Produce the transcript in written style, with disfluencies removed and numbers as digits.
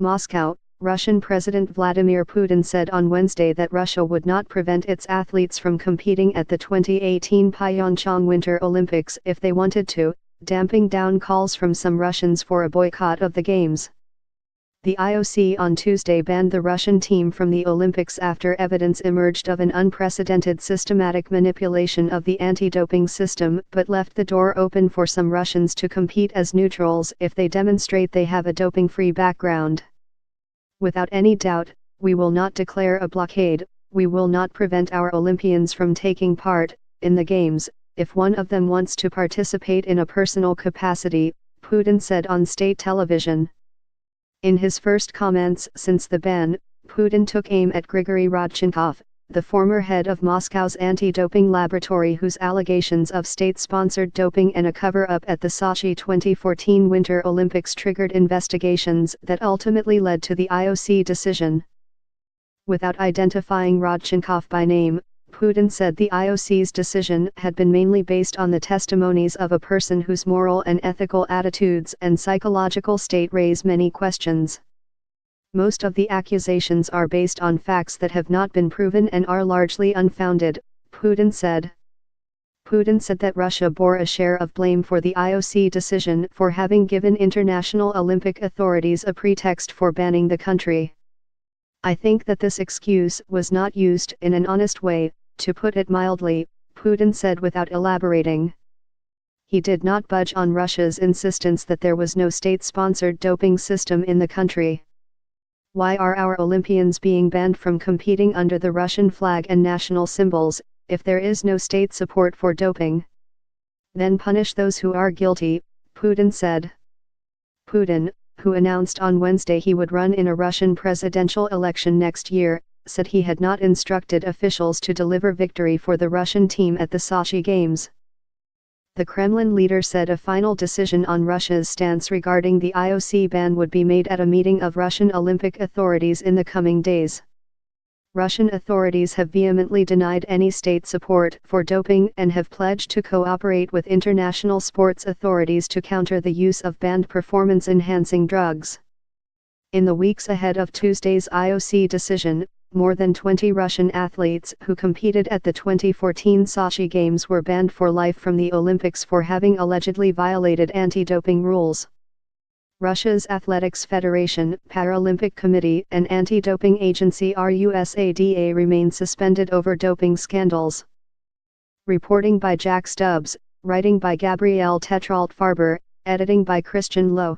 Moscow, Russian President Vladimir Putin said on Wednesday that Russia would not prevent its athletes from competing at the 2018 Pyeongchang Winter Olympics if they wanted to, damping down calls from some Russians for a boycott of the Games. The IOC on Tuesday banned the Russian team from the Olympics after evidence emerged of an unprecedented systematic manipulation of the anti-doping system, but left the door open for some Russians to compete as neutrals if they demonstrate they have a doping-free background. Without any doubt, we will not declare a blockade, we will not prevent our Olympians from taking part in the Games, if one of them wants to participate in a personal capacity, Putin said on state television. In his first comments since the ban, Putin took aim at Grigory Rodchenkov, the former head of Moscow's anti-doping laboratory whose allegations of state-sponsored doping and a cover-up at the Sochi 2014 Winter Olympics triggered investigations that ultimately led to the IOC decision. Without identifying Rodchenkov by name, Putin said the IOC's decision had been mainly based on the testimonies of a person whose moral and ethical attitudes and psychological state raise many questions. Most of the accusations are based on facts that have not been proven and are largely unfounded, Putin said. Putin said that Russia bore a share of blame for the IOC decision for having given international Olympic authorities a pretext for banning the country. I think that this excuse was not used in an honest way, to put it mildly, Putin said without elaborating. He did not budge on Russia's insistence that there was no state-sponsored doping system in the country. Why are our Olympians being banned from competing under the Russian flag and national symbols, if there is no state support for doping? Then punish those who are guilty, Putin said. Putin, who announced on Wednesday he would run in a Russian presidential election next year, said he had not instructed officials to deliver victory for the Russian team at the Sochi Games. The Kremlin leader said a final decision on Russia's stance regarding the IOC ban would be made at a meeting of Russian Olympic authorities in the coming days. Russian authorities have vehemently denied any state support for doping and have pledged to cooperate with international sports authorities to counter the use of banned performance-enhancing drugs. In the weeks ahead of Tuesday's IOC decision, more than 20 Russian athletes who competed at the 2014 Sochi Games were banned for life from the Olympics for having allegedly violated anti-doping rules. Russia's Athletics Federation, Paralympic Committee and Anti-Doping Agency RUSADA remain suspended over doping scandals. Reporting by Jack Stubbs, writing by Gabrielle Tetrault Farber, editing by Christian Lowe.